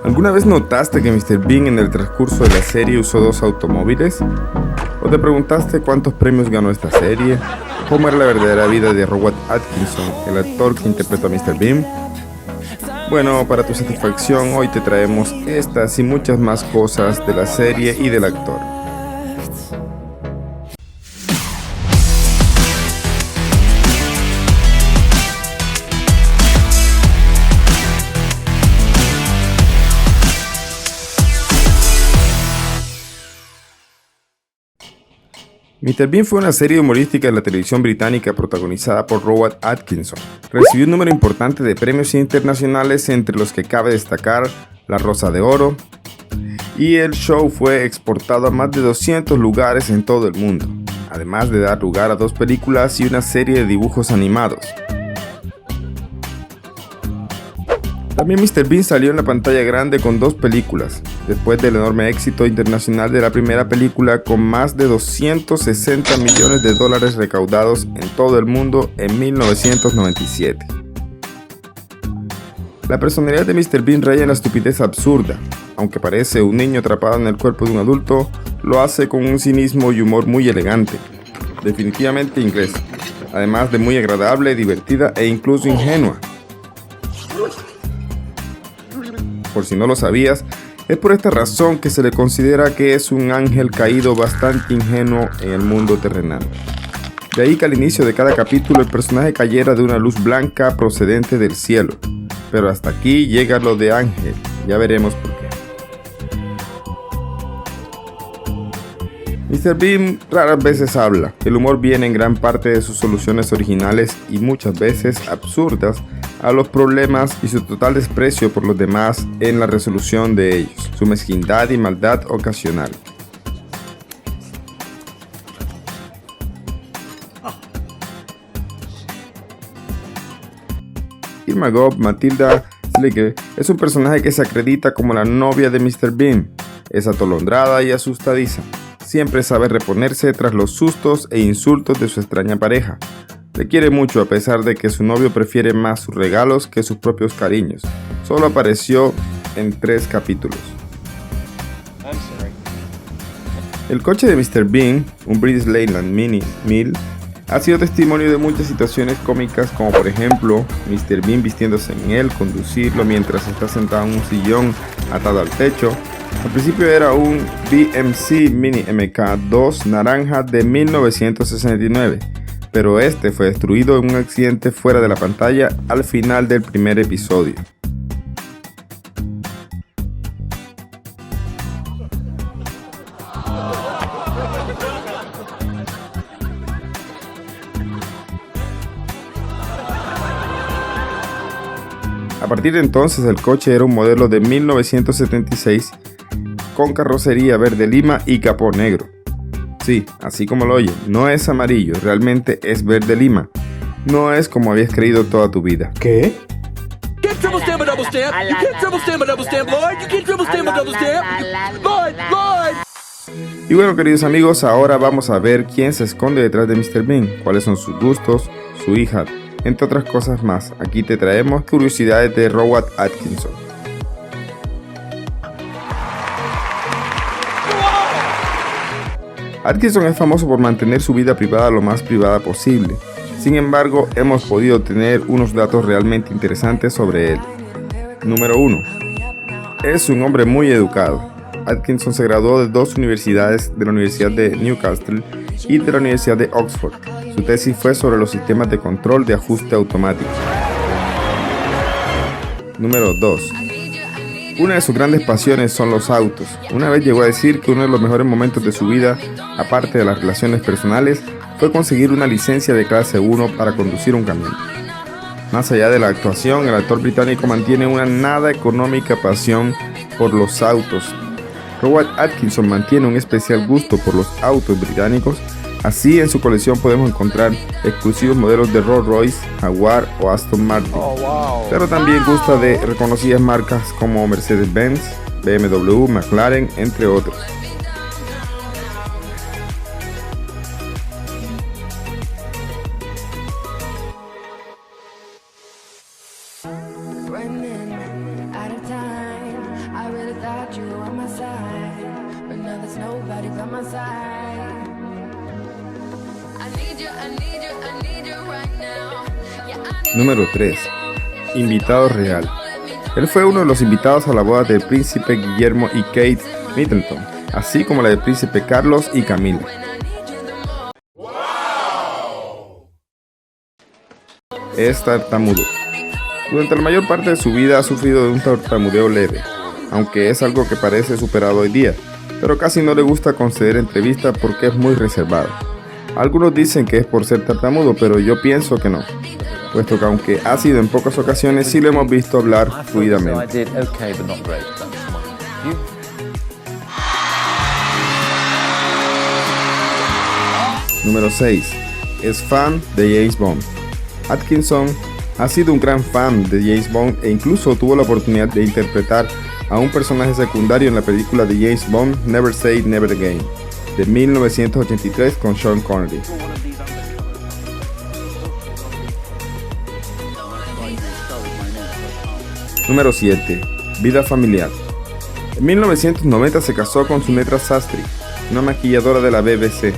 ¿Alguna vez notaste que Mr. Bean en el transcurso de la serie usó dos automóviles? ¿O te preguntaste cuántos premios ganó esta serie? ¿Cómo era la verdadera vida de Rowan Atkinson, el actor que interpretó a Mr. Bean? Bueno, para tu satisfacción, hoy te traemos estas y muchas más cosas de la serie y del actor. Mr. Bean fue una serie humorística de la televisión británica protagonizada por Rowan Atkinson. Recibió un número importante de premios internacionales, entre los que cabe destacar la Rosa de Oro, y el show fue exportado a más de 200 lugares en todo el mundo, además de dar lugar a 2 películas y una serie de dibujos animados. También Mr. Bean salió en la pantalla grande con 2 películas, después del enorme éxito internacional de la primera película, con más de 260 millones de dólares recaudados en todo el mundo en 1997. La personalidad de Mr. Bean raya en la estupidez absurda. Aunque parece un niño atrapado en el cuerpo de un adulto, lo hace con un cinismo y humor muy elegante, definitivamente inglés, además de muy agradable, divertida e incluso ingenua. Por si no lo sabías, es por esta razón que se le considera que es un ángel caído bastante ingenuo en el mundo terrenal. De ahí que al inicio de cada capítulo el personaje cayera de una luz blanca procedente del cielo. Pero hasta aquí llega lo de ángel, ya veremos por qué. Mr. Bean raras veces habla. El humor viene en gran parte de sus soluciones originales y muchas veces absurdas a los problemas y su total desprecio por los demás en la resolución de ellos, su mezquindad y maldad ocasional. Irma Gob, Matilda Slicker, es un personaje que se acredita como la novia de Mr. Bean. Es atolondrada y asustadiza. Siempre sabe reponerse tras los sustos e insultos de su extraña pareja. Le quiere mucho a pesar de que su novio prefiere más sus regalos que sus propios cariños. Solo apareció en 3 capítulos. El coche de Mr. Bean, un British Leyland Mini 1000, ha sido testimonio de muchas situaciones cómicas, como por ejemplo Mr. Bean vistiéndose en él, conducirlo mientras está sentado en un sillón atado al techo. Al principio era un BMC Mini MK2 naranja de 1969. Pero este fue destruido en un accidente fuera de la pantalla al final del primer episodio. A partir de entonces el coche era un modelo de 1976 con carrocería verde lima y capó negro. Sí, así como lo oye, no es amarillo, realmente es verde lima. No es como habías creído toda tu vida. ¿Qué? Y bueno, queridos amigos, ahora vamos a ver quién se esconde detrás de Mr. Bean, cuáles son sus gustos, su hija, entre otras cosas más. Aquí te traemos curiosidades de Rowan Atkinson. Atkinson es famoso por mantener su vida privada lo más privada posible. Sin embargo, hemos podido tener unos datos realmente interesantes sobre él. Número 1. Es un hombre muy educado. Atkinson se graduó de 2 universidades, de la Universidad de Newcastle y de la Universidad de Oxford. Su tesis fue sobre los sistemas de control de ajuste automático. Número 2. Una de sus grandes pasiones son los autos. Una vez llegó a decir que uno de los mejores momentos de su vida, aparte de las relaciones personales, fue conseguir una licencia de clase 1 para conducir un camión. Más allá de la actuación, el actor británico mantiene una nada económica pasión por los autos. Rowan Atkinson mantiene un especial gusto por los autos británicos. Así, en su colección podemos encontrar exclusivos modelos de Rolls Royce, Jaguar o Aston Martin. Pero también gusta de reconocidas marcas como Mercedes-Benz, BMW, McLaren, entre otros. Número 3. Invitado real. Él fue uno de los invitados a la boda del príncipe Guillermo y Kate Middleton, así como la del príncipe Carlos y Camila. Es tartamudo. Durante la mayor parte de su vida ha sufrido de un tartamudeo leve, aunque es algo que parece superado hoy día, pero casi no le gusta conceder entrevistas porque es muy reservado. Algunos dicen que es por ser tartamudo, pero yo pienso que no, puesto que aunque ha sido en pocas ocasiones, sí lo hemos visto hablar fluidamente. Número 6. Es fan de James Bond. Atkinson ha sido un gran fan de James Bond e incluso tuvo la oportunidad de interpretar a un personaje secundario en la película de James Bond Never Say Never Again de 1983 con Sean Connery. Número 7. Vida familiar. En 1990 se casó con Sunetra Sastry, una maquilladora de la BBC,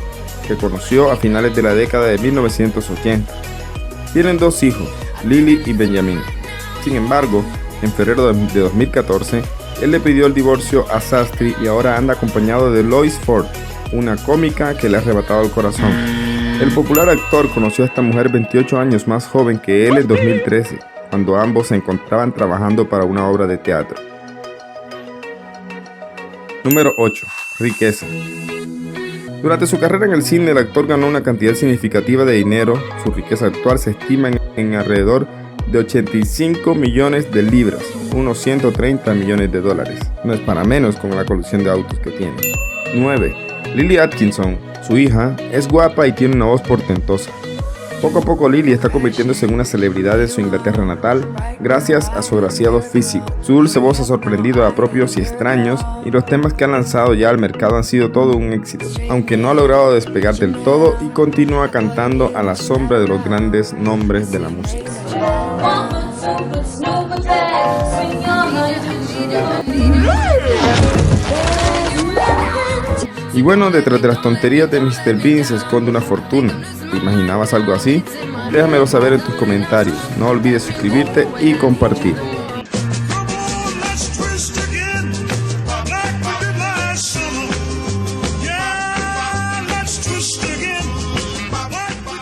que conoció a finales de la década de 1980. Tienen 2 hijos, Lily y Benjamin. Sin embargo, en febrero de 2014, él le pidió el divorcio a Sastry y ahora anda acompañado de Lois Ford, una cómica que le ha arrebatado el corazón. El popular actor conoció a esta mujer 28 años más joven que él en 2013, cuando ambos se encontraban trabajando para una obra de teatro. Número 8. Riqueza. Durante su carrera en el cine, el actor ganó una cantidad significativa de dinero. Su riqueza actual se estima en alrededor de 85 millones de libras, unos 130 millones de dólares. No es para menos con la colección de autos que tiene. 9. Lily Atkinson, su hija, es guapa y tiene una voz portentosa. Poco a poco Lily está convirtiéndose en una celebridad en su Inglaterra natal gracias a su agraciado físico. Su dulce voz ha sorprendido a propios y extraños y los temas que han lanzado ya al mercado han sido todo un éxito, aunque no ha logrado despegar del todo y continúa cantando a la sombra de los grandes nombres de la música. Y bueno, detrás de las tonterías de Mr. Bean se esconde una fortuna. ¿Te imaginabas algo así? Déjamelo saber en tus comentarios. No olvides suscribirte y compartir.